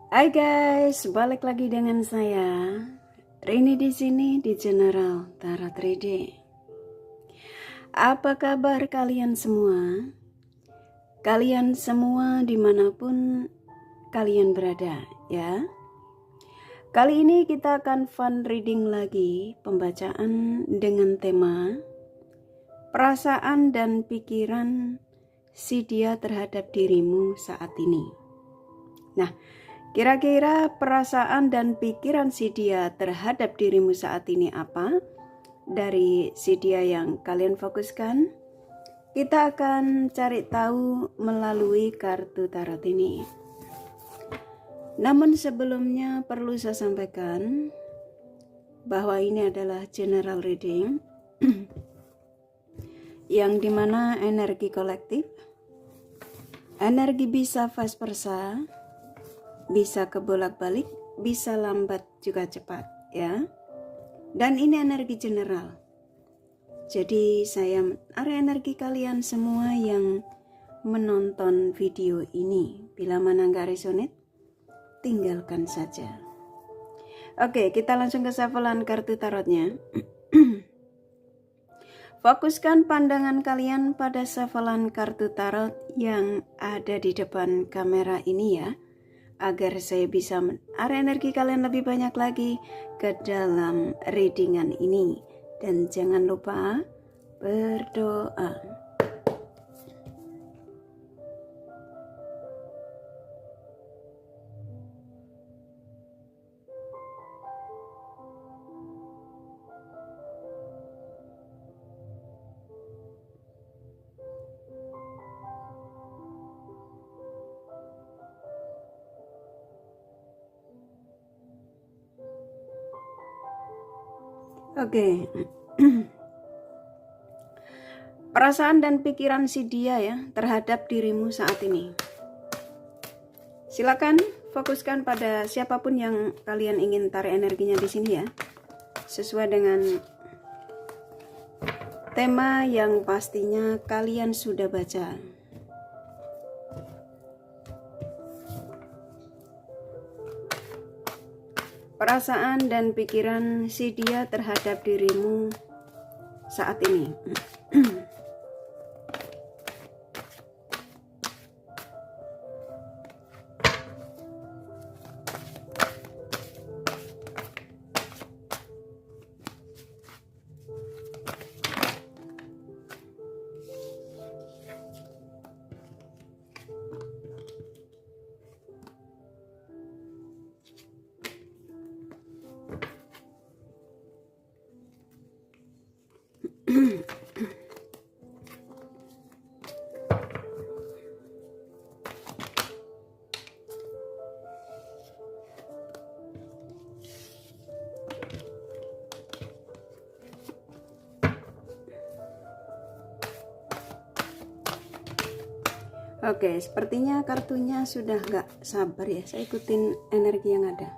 Hai guys, balik lagi dengan saya Rini di sini di General Tarot Reading. Apa kabar kalian semua? Kalian semua dimanapun kalian berada ya. Kali ini kita akan fun reading lagi, pembacaan dengan tema perasaan dan pikiran si dia terhadap dirimu saat ini. Nah, kira-kira perasaan dan pikiran si dia terhadap dirimu saat ini apa? Dari si dia yang kalian fokuskan, kita akan cari tahu melalui kartu tarot ini. Namun sebelumnya perlu saya sampaikan bahwa ini adalah general reading yang dimana energi kolektif, energi bisa vice versa, bisa kebolak-balik, bisa lambat juga cepat ya. Dan ini energi general. Jadi saya menarik energi kalian semua yang menonton video ini. Bila mana nggak resonate, tinggalkan saja. Oke, kita langsung ke shufflean kartu tarotnya. Fokuskan pandangan kalian pada shufflean kartu tarot yang ada di depan kamera ini ya, agar saya bisa menarik energi kalian lebih banyak lagi ke dalam readingan ini. Dan jangan lupa berdoa. Oke. Perasaan dan pikiran si dia ya terhadap dirimu saat ini. Silakan fokuskan pada siapapun yang kalian ingin tarik energinya di sini ya. Sesuai dengan tema yang pastinya kalian sudah baca. Perasaan dan pikiran si dia terhadap dirimu saat ini. Oke, sepertinya kartunya sudah gak sabar ya. Saya ikutin energi yang ada.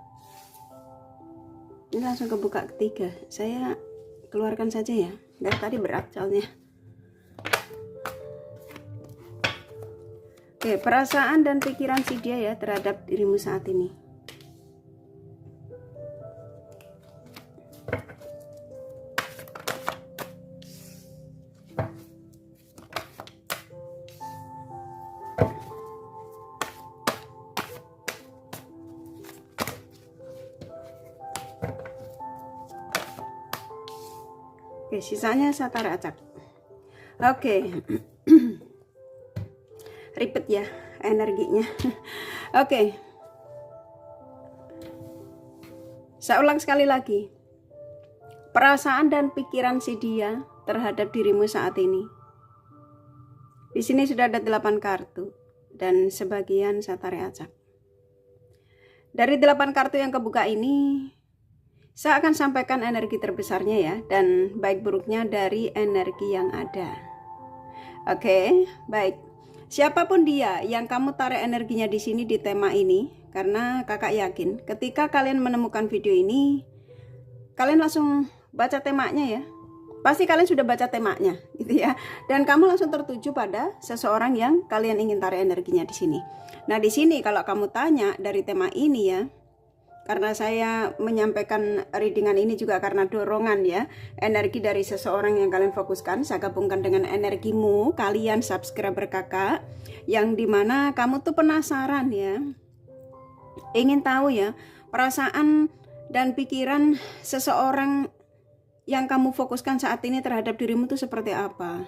Ini langsung kebuka ketiga. Saya keluarkan saja ya. Dari tadi berat soalnya. Oke, perasaan dan pikiran si dia ya terhadap dirimu saat ini. Oke, sisanya saya tarik acak. Oke. Ribet ya energinya. Oke. Saya ulang sekali lagi. Perasaan dan pikiran si dia terhadap dirimu saat ini. Di sini sudah ada 8 kartu dan sebagian saya tarik acak. Dari 8 kartu yang kebuka ini, saya akan sampaikan energi terbesarnya ya, dan baik buruknya dari energi yang ada. Oke, baik. Siapapun dia yang kamu tarik energinya di sini di tema ini, karena kakak yakin ketika kalian menemukan video ini, kalian langsung baca temanya ya. Pasti kalian sudah baca temanya, gitu ya. Dan kamu langsung tertuju pada seseorang yang kalian ingin tarik energinya di sini. Nah, di sini kalau kamu tanya dari tema ini ya, karena saya menyampaikan readingan ini juga karena dorongan ya, energi dari seseorang yang kalian fokuskan, saya gabungkan dengan energimu, kalian subscriber kakak, yang dimana kamu tuh penasaran ya, ingin tahu ya, perasaan dan pikiran seseorang yang kamu fokuskan saat ini terhadap dirimu tuh seperti apa.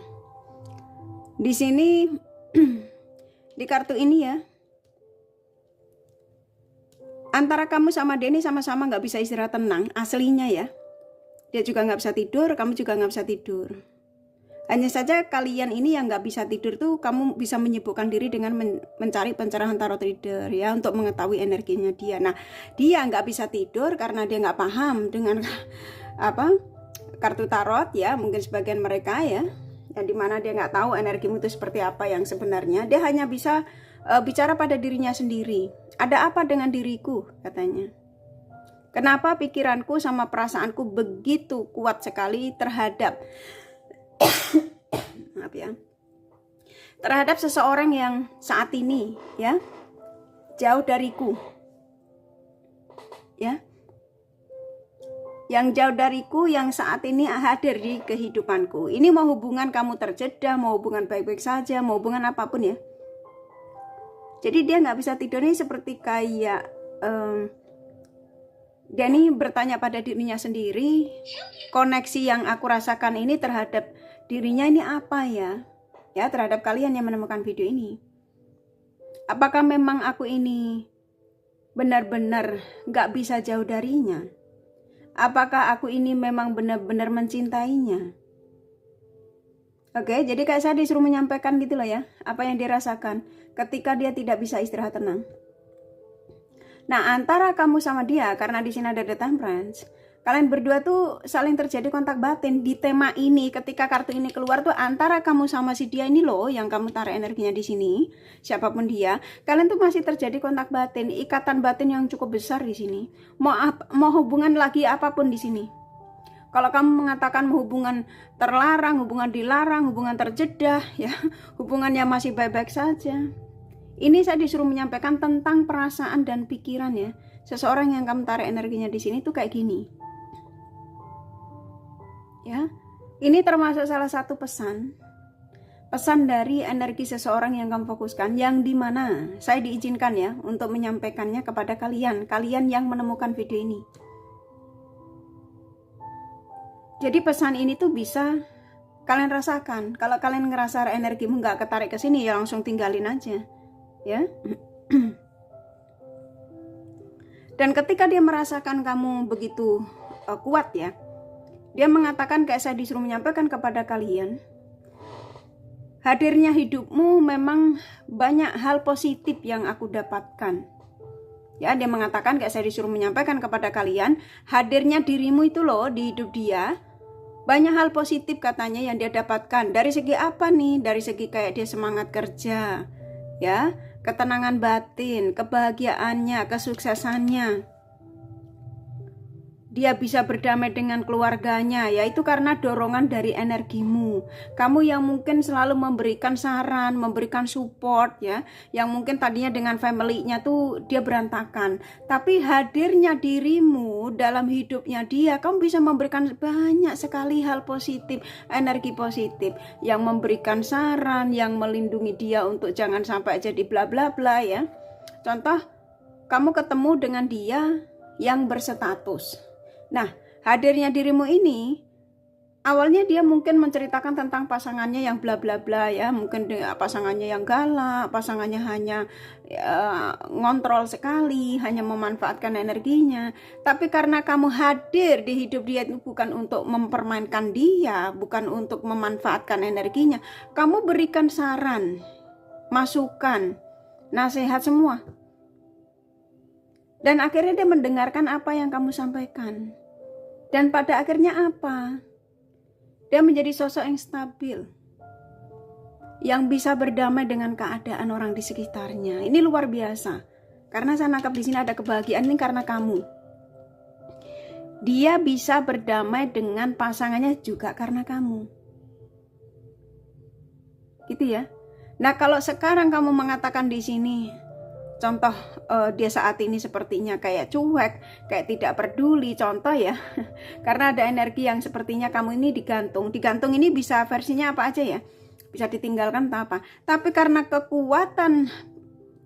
Di sini, di kartu ini ya, antara kamu sama dia ini sama-sama gak bisa istirahat tenang, aslinya ya. Dia juga gak bisa tidur, kamu juga gak bisa tidur. Hanya saja kalian ini yang gak bisa tidur tuh, kamu bisa menyibukkan diri dengan mencari pencerahan tarot reader ya, untuk mengetahui energinya dia. Nah, dia gak bisa tidur karena dia gak paham dengan apa kartu tarot ya, mungkin sebagian mereka ya, yang dimana dia gak tahu energimu itu seperti apa yang sebenarnya. Dia hanya bisa bicara pada dirinya sendiri. Ada apa dengan diriku, katanya. Kenapa pikiranku sama perasaanku begitu kuat sekali terhadap maaf ya, terhadap seseorang yang saat ini ya jauh dariku ya, yang jauh dariku, yang saat ini hadir di kehidupanku. Ini mau hubungan kamu terjeda, mau hubungan baik-baik saja, mau hubungan apapun ya. Jadi dia nggak bisa tidur nih, seperti kayak dia nih bertanya pada dirinya sendiri, koneksi yang aku rasakan ini terhadap dirinya ini apa ya? Ya, terhadap kalian yang menemukan video ini. Apakah memang aku ini benar-benar nggak bisa jauh darinya? Apakah aku ini memang benar-benar mencintainya? Oke, jadi kayak saya disuruh menyampaikan gitu loh ya, apa yang dirasakan ketika dia tidak bisa istirahat tenang. Nah, antara kamu sama dia, karena di sini ada The Temperance, kalian berdua tuh saling terjadi kontak batin di tema ini. Ketika kartu ini keluar tuh antara kamu sama si dia ini loh, yang kamu tarik energinya di sini, siapapun dia, kalian tuh masih terjadi kontak batin, ikatan batin yang cukup besar di sini. Mau hubungan lagi apapun di sini. Kalau kamu mengatakan hubungan terlarang, hubungan dilarang, hubungan terjeda, ya, hubungannya masih baik-baik saja. Ini saya disuruh menyampaikan tentang perasaan dan pikiran ya. Seseorang yang kamu tarik energinya di sini tuh kayak gini. Ya, ini termasuk salah satu pesan dari energi seseorang yang kamu fokuskan, yang dimana saya diizinkan ya untuk menyampaikannya kepada kalian yang menemukan video ini. Jadi pesan ini tuh bisa kalian rasakan. Kalau kalian ngerasa energimu nggak ketarik ke sini, ya langsung tinggalin aja, ya. Dan ketika dia merasakan kamu begitu kuat ya, dia mengatakan kayak saya disuruh menyampaikan kepada kalian, hadirnya hidupmu memang banyak hal positif yang aku dapatkan. Ya, dia mengatakan kayak saya disuruh menyampaikan kepada kalian, hadirnya dirimu itu loh di hidup dia, banyak hal positif katanya yang dia dapatkan. Dari segi apa nih? Dari segi kayak dia semangat kerja, ya, ketenangan batin, kebahagiaannya, kesuksesannya. Dia bisa berdamai dengan keluarganya, yaitu karena dorongan dari energimu. Kamu yang mungkin selalu memberikan saran, memberikan support ya, yang mungkin tadinya dengan family-nya tuh dia berantakan. Tapi hadirnya dirimu dalam hidupnya dia, kamu bisa memberikan banyak sekali hal positif, energi positif, yang memberikan saran, yang melindungi dia untuk jangan sampai jadi bla bla bla ya. Contoh, kamu ketemu dengan dia yang berstatus. Nah, hadirnya dirimu ini, awalnya dia mungkin menceritakan tentang pasangannya yang bla bla bla ya, mungkin pasangannya yang galak, pasangannya hanya ngontrol sekali, hanya memanfaatkan energinya. Tapi karena kamu hadir di hidup dia itu bukan untuk mempermainkan dia, bukan untuk memanfaatkan energinya, kamu berikan saran, masukan, nasihat semua. Dan akhirnya dia mendengarkan apa yang kamu sampaikan. Dan pada akhirnya apa? Dia menjadi sosok yang stabil, yang bisa berdamai dengan keadaan orang di sekitarnya. Ini luar biasa. Karena saya nangkap di sini ada kebahagiaan ini karena kamu. Dia bisa berdamai dengan pasangannya juga karena kamu. Gitu ya. Nah, kalau sekarang kamu mengatakan di sini, Contoh dia saat ini sepertinya kayak cuek, kayak tidak peduli, contoh ya. Karena ada energi yang sepertinya kamu ini digantung. Digantung ini bisa versinya apa aja ya, bisa ditinggalkan atau apa. Tapi karena kekuatan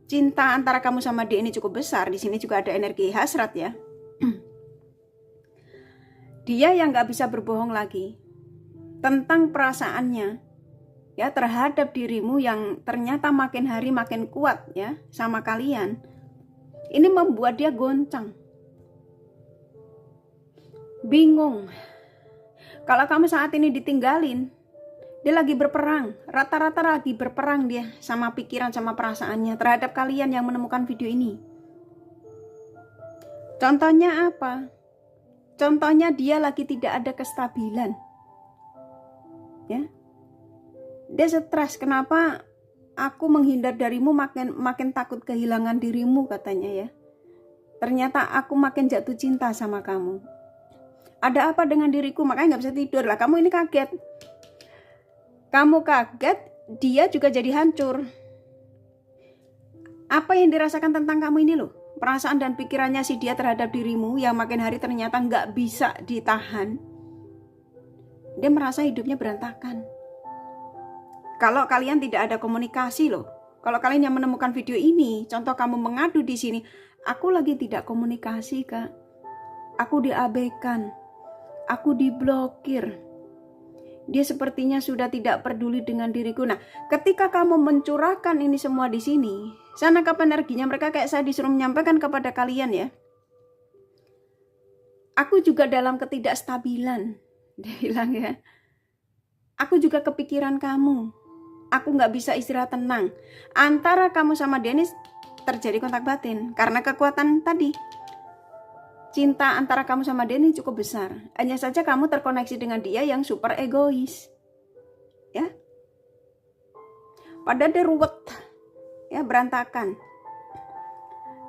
cinta antara kamu sama dia ini cukup besar, di sini juga ada energi hasrat ya. Dia yang gak bisa berbohong lagi tentang perasaannya ya terhadap dirimu yang ternyata makin hari makin kuat ya sama kalian. Ini membuat dia goncang, bingung. Kalau kamu saat ini ditinggalin, dia lagi berperang, rata-rata lagi berperang dia sama pikiran sama perasaannya terhadap kalian yang menemukan video ini. Contohnya apa? Contohnya dia lagi tidak ada kestabilan ya. Dia stres, kenapa aku menghindar darimu, makin takut kehilangan dirimu katanya ya. Ternyata aku makin jatuh cinta sama kamu. Ada apa dengan diriku, makanya gak bisa tidur lah. Kamu ini kaget. Kamu kaget, dia juga jadi hancur. Apa yang dirasakan tentang kamu ini loh, perasaan dan pikirannya si dia terhadap dirimu yang makin hari ternyata gak bisa ditahan. Dia merasa hidupnya berantakan. Kalau kalian tidak ada komunikasi loh. Kalau kalian yang menemukan video ini, contoh kamu mengadu di sini, aku lagi tidak komunikasi kak. Aku diabaikan. Aku diblokir. Dia sepertinya sudah tidak peduli dengan diriku. Nah, ketika kamu mencurahkan ini semua di sini, saya nangkap energinya mereka kayak saya disuruh menyampaikan kepada kalian ya. Aku juga dalam ketidakstabilan. Dia bilang ya. Aku juga kepikiran kamu. Aku gak bisa istirahat tenang. Antara kamu sama Dennis terjadi kontak batin. Karena kekuatan tadi. Cinta antara kamu sama Dennis cukup besar. Hanya saja kamu terkoneksi dengan dia yang super egois. Ya. Padahal dia ruwet. Ya, berantakan.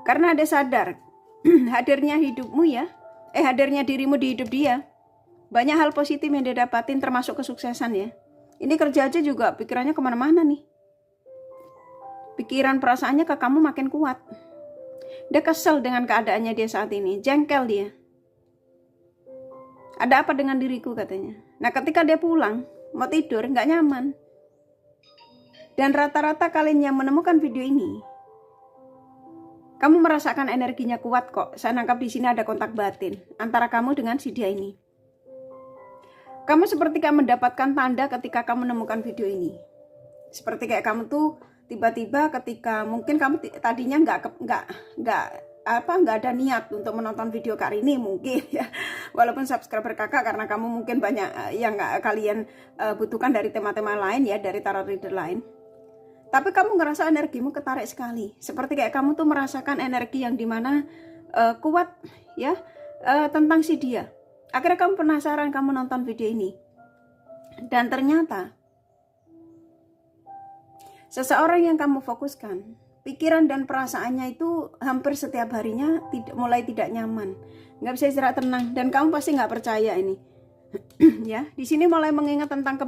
Karena dia sadar. Hadirnya hidupmu ya. Hadirnya dirimu di hidup dia. Banyak hal positif yang dia dapatin termasuk kesuksesan ya. Ini kerja aja juga pikirannya kemana-mana nih. Pikiran perasaannya ke kamu makin kuat. Dia kesel dengan keadaannya dia saat ini. Jengkel dia. Ada apa dengan diriku katanya. Nah ketika dia pulang, mau tidur, gak nyaman. Dan rata-rata kalian yang menemukan video ini, kamu merasakan energinya kuat kok. Saya nangkap di sini ada kontak batin antara kamu dengan si dia ini. Kamu seperti kayak mendapatkan tanda ketika kamu menemukan video ini. Seperti kayak kamu tuh tiba-tiba ketika mungkin kamu tadinya nggak ada niat untuk menonton video kali ini mungkin ya. Walaupun subscriber kakak karena kamu mungkin banyak yang kalian butuhkan dari tema-tema lain ya, dari tarot reader lain. Tapi kamu ngerasa energimu ketarik sekali. Seperti kayak kamu tuh merasakan energi yang dimana kuat ya tentang si dia. Akhirnya kamu penasaran, kamu nonton video ini. Dan ternyata seseorang yang kamu fokuskan, pikiran dan perasaannya itu hampir setiap harinya mulai tidak nyaman. Nggak bisa istirahat tenang. Dan kamu pasti nggak percaya ini. Ya, di sini mulai mengingat tentang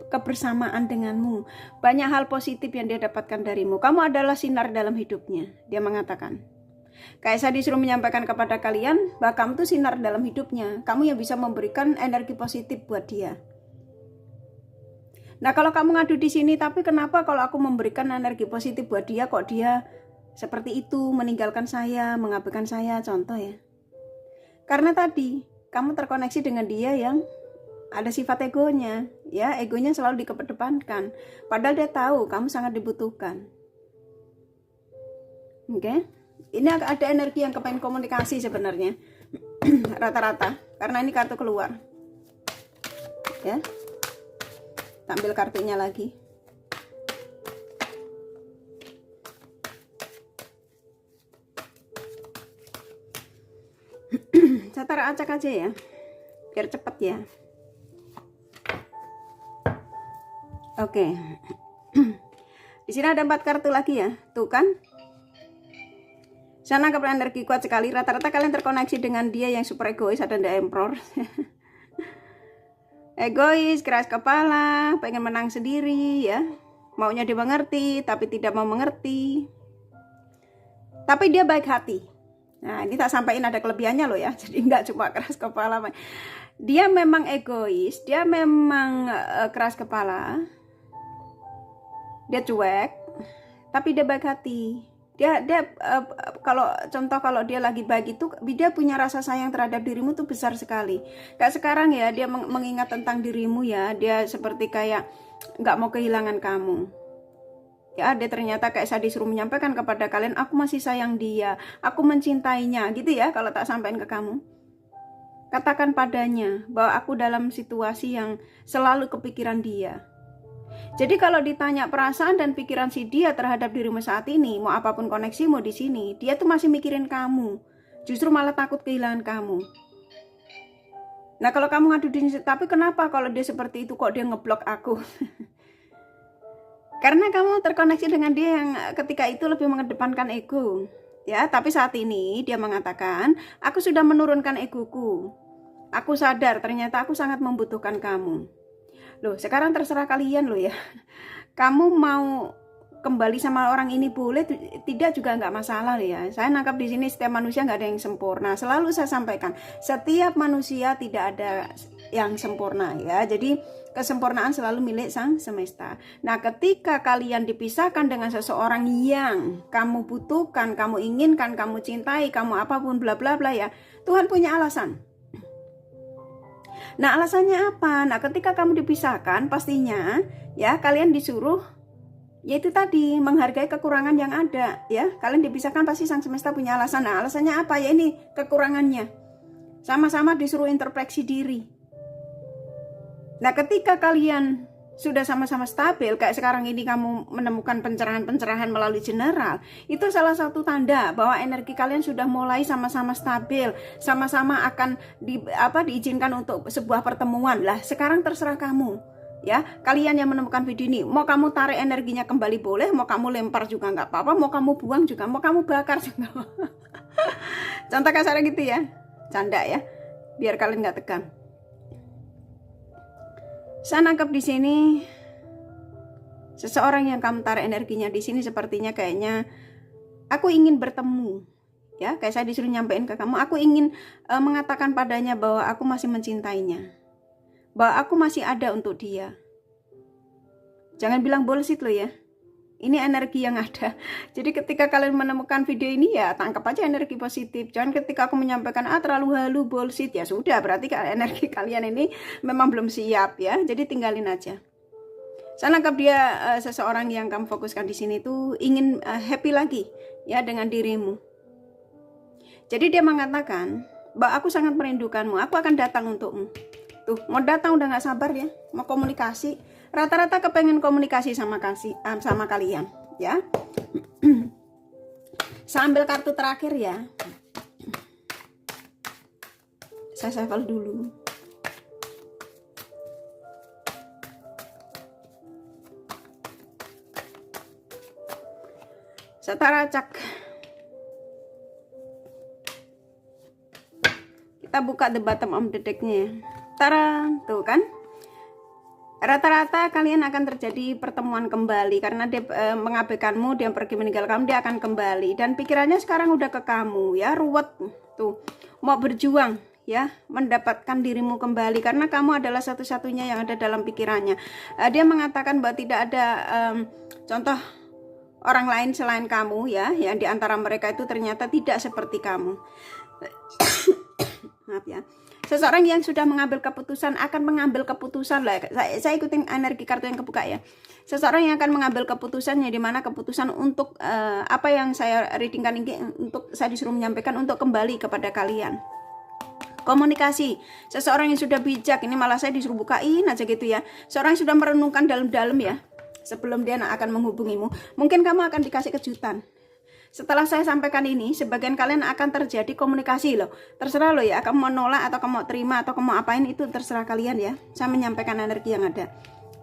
kebersamaan denganmu. Banyak hal positif yang dia dapatkan darimu. Kamu adalah sinar dalam hidupnya, dia mengatakan. Kayak saya disuruh menyampaikan kepada kalian bahwa kamu tuh sinar dalam hidupnya. Kamu yang bisa memberikan energi positif buat dia. Nah kalau kamu ngadu di sini, tapi kenapa kalau aku memberikan energi positif buat dia, kok dia seperti itu, meninggalkan saya, mengabaikan saya, contoh ya. Karena tadi kamu terkoneksi dengan dia yang ada sifat egonya, ya egonya selalu dikedepankan. Padahal dia tahu kamu sangat dibutuhkan. Oke. Ini ada energi yang kepengen komunikasi sebenarnya. Rata-rata. Karena ini kartu keluar. Ya. Ambil kartunya lagi. Saya taruh acak aja ya. Biar cepet ya. Oke. Di sini ada 4 kartu lagi ya. Tuh kan. Saya nangkap energi kuat sekali. Rata-rata kalian terkoneksi dengan dia yang super egois. Ada The Emperor. Egois, keras kepala, pengen menang sendiri ya. Maunya dimengerti tapi tidak mau mengerti. Tapi dia baik hati. Nah, ini tak sampaikan ada kelebihannya loh ya. Jadi nggak cuma keras kepala. Dia memang egois, dia memang keras kepala. Dia cuek, tapi dia baik hati. Dia kalau dia lagi baik itu, dia punya rasa sayang terhadap dirimu tuh besar sekali. Kayak sekarang ya, dia mengingat tentang dirimu ya, dia seperti kayak nggak mau kehilangan kamu. Ya, dia ternyata kayak saya disuruh menyampaikan kepada kalian, aku masih sayang dia, aku mencintainya, gitu ya. Kalau tak sampaikan ke kamu, katakan padanya bahwa aku dalam situasi yang selalu kepikiran dia. Jadi kalau ditanya perasaan dan pikiran si dia terhadap dirimu saat ini, mau apapun koneksimu di sini, dia tuh masih mikirin kamu. Justru malah takut kehilangan kamu. Nah, kalau kamu ngadu di sini, tapi kenapa kalau dia seperti itu kok dia ngeblok aku? Karena kamu terkoneksi dengan dia yang ketika itu lebih mengedepankan ego. Ya, tapi saat ini dia mengatakan, aku sudah menurunkan egoku. Aku sadar ternyata aku sangat membutuhkan kamu. Loh, sekarang terserah kalian loh ya. Kamu mau kembali sama orang ini boleh, tidak juga nggak masalah ya. Saya nangkap di sini setiap manusia nggak ada yang sempurna. Selalu saya sampaikan, setiap manusia tidak ada yang sempurna ya. Jadi kesempurnaan selalu milik sang semesta. Nah, ketika kalian dipisahkan dengan seseorang yang kamu butuhkan, kamu inginkan, kamu cintai, kamu apapun bla bla bla ya, Tuhan punya alasan. Nah, alasannya apa? Nah, ketika kamu dipisahkan, pastinya ya kalian disuruh yaitu tadi menghargai kekurangan yang ada ya. Kalian dipisahkan pasti sang semesta punya alasan. Nah, alasannya apa? Ya ini kekurangannya. Sama-sama disuruh introspeksi diri. Nah, ketika kalian sudah sama-sama stabil, kayak sekarang ini kamu menemukan pencerahan-pencerahan melalui general, itu salah satu tanda bahwa energi kalian sudah mulai sama-sama stabil, sama-sama akan diizinkan untuk sebuah pertemuan. Lah, sekarang terserah kamu. Ya, kalian yang menemukan video ini, mau kamu tarik energinya kembali boleh, mau kamu lempar juga nggak apa-apa, mau kamu buang juga, mau kamu bakar juga. Contoh kasarnya gitu ya, canda ya, biar kalian nggak tegang. Saya nangkep di sini seseorang yang kamu tarik energinya di sini sepertinya kayaknya aku ingin bertemu. Ya, kayak saya disuruh nyampein ke kamu, aku ingin mengatakan padanya bahwa aku masih mencintainya. Bahwa aku masih ada untuk dia. Jangan bilang bullshit loh ya. Ini energi yang ada. Jadi ketika kalian menemukan video ini ya tangkap aja energi positif. Jangan ketika aku menyampaikan terlalu halu bullshit, ya sudah berarti energi kalian ini memang belum siap ya. Jadi tinggalin aja. Saya nangkap dia seseorang yang kamu fokuskan di sini tuh ingin happy lagi ya dengan dirimu. Jadi dia mengatakan bahwa aku sangat merindukanmu. Aku akan datang untukmu. Tuh mau datang udah nggak sabar ya. Mau komunikasi. Rata-rata kepengen komunikasi sama kalian ya. Saya ambil kartu terakhir ya. Saya shuffle dulu. Saya taracak. Kita buka the bottom of the decknya ya. Tara, tuh kan. Rata-rata kalian akan terjadi pertemuan kembali karena dia mengabaikanmu, dia pergi meninggalkan kamu, dia akan kembali dan pikirannya sekarang udah ke kamu ya, ruwet tuh, mau berjuang ya, mendapatkan dirimu kembali karena kamu adalah satu-satunya yang ada dalam pikirannya. Dia mengatakan bahwa tidak ada contoh orang lain selain kamu ya, yang diantara mereka itu ternyata tidak seperti kamu. Maaf ya. Seseorang yang sudah mengambil keputusan akan mengambil keputusan lah. Saya ikutin energi kartu yang kebuka ya. Seseorang yang akan mengambil keputusannya, di mana keputusan untuk apa yang saya readingkan ini untuk saya disuruh menyampaikan untuk kembali kepada kalian. Komunikasi. Seseorang yang sudah bijak, ini malah saya disuruh bukain aja gitu ya. Seorang yang sudah merenungkan dalam-dalam ya sebelum dia akan menghubungimu. Mungkin kamu akan dikasih kejutan. Setelah saya sampaikan ini, sebagian kalian akan terjadi komunikasi loh. Terserah loh ya, kamu mau nolak atau kamu mau terima atau kamu mau apain itu terserah kalian ya. Saya menyampaikan energi yang ada.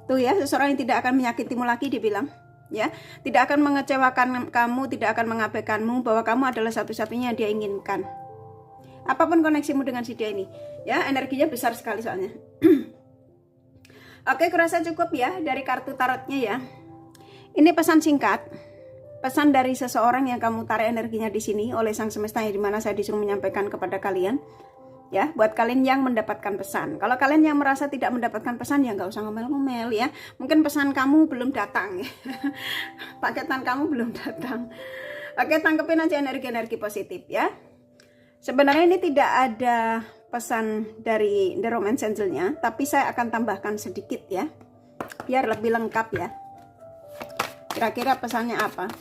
Tuh ya, seseorang yang tidak akan menyakitimu lagi dibilang. Ya, tidak akan mengecewakan kamu, tidak akan mengabaikanmu, bahwa kamu adalah satu-satunya yang dia inginkan. Apapun koneksimu dengan si dia ini. Ya, energinya besar sekali soalnya. Oke, kurasa cukup ya dari kartu tarotnya ya. Ini pesan singkat. pesan dari seseorang yang kamu tarik energinya di sini oleh Sang Semesta, yang dimana saya disuruh menyampaikan kepada kalian. Ya, buat kalian yang mendapatkan pesan. Kalau kalian yang merasa tidak mendapatkan pesan, ya nggak usah ngomel-ngomel ya. Mungkin pesan kamu belum datang ya. Paketan kamu belum datang. Oke, tangkepin aja energi-energi positif ya. Sebenarnya ini tidak ada pesan dari The Romance Angel-nya, tapi saya akan tambahkan sedikit ya, biar lebih lengkap ya. Kira-kira pesannya apa?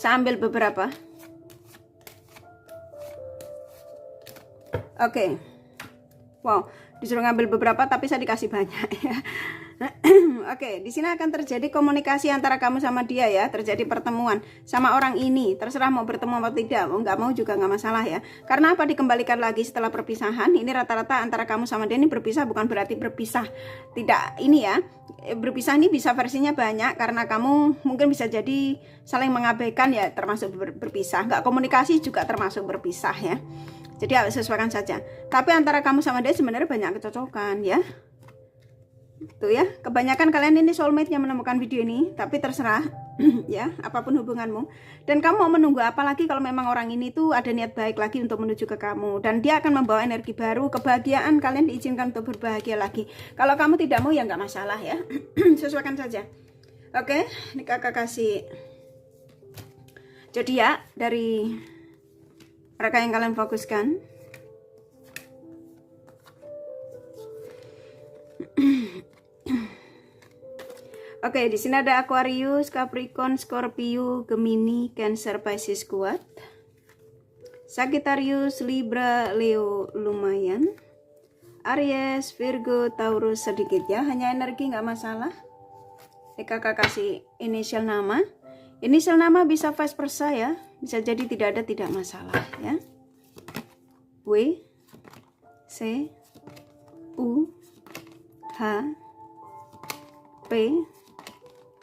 Saya ambil beberapa. Oke. Wow, disuruh ngambil beberapa tapi saya dikasih banyak ya. Oke, di sini akan terjadi komunikasi antara kamu sama dia ya, terjadi pertemuan sama orang ini. Terserah mau bertemu atau tidak, mau nggak mau juga nggak masalah ya. Karena apa, dikembalikan lagi setelah perpisahan. Ini rata-rata antara kamu sama dia ini berpisah, bukan berarti berpisah. Tidak, ini ya, berpisah ini bisa versinya banyak. Karena kamu mungkin bisa jadi saling mengabaikan ya, termasuk berpisah. Nggak komunikasi juga termasuk berpisah ya. Jadi harus sesuaikan saja. Tapi antara kamu sama dia sebenarnya banyak kecocokan ya. Tuh ya, kebanyakan kalian ini soulmate yang menemukan video ini, tapi terserah ya, apapun hubunganmu. Dan kamu mau menunggu apa lagi kalau memang orang ini tuh ada niat baik lagi untuk menuju ke kamu, dan dia akan membawa energi baru, kebahagiaan, kalian diizinkan untuk berbahagia lagi. Kalau kamu tidak mau ya nggak masalah ya. Sesuaikan saja. Oke, ini kakak kasih zodiak dari mereka yang kalian fokuskan. Oke, di sini ada Aquarius, Capricorn, Scorpio, Gemini, Cancer, Pisces kuat. Sagittarius, Libra, Leo lumayan. Aries, Virgo, Taurus sedikit ya, hanya energi nggak masalah. Kakak kasih inisial nama. Inisial nama bisa vice versa ya, bisa jadi tidak ada, tidak masalah ya. W, C, U, H, P,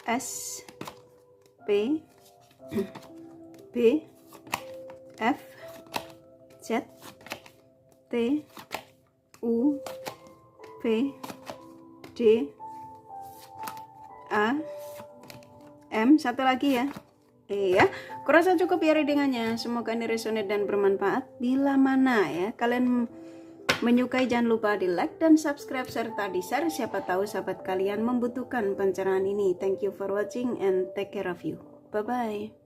S, P, B, F, Z, T, U, V, D, A, M, satu lagi ya. Ya, kurasa cukup ya readingannya. Semoga ini resonate dan bermanfaat. Bila mana ya kalian menyukai, jangan lupa di like dan subscribe serta di share, siapa tahu sahabat kalian membutuhkan pencerahan ini. Thank you for watching and take care of you. Bye bye.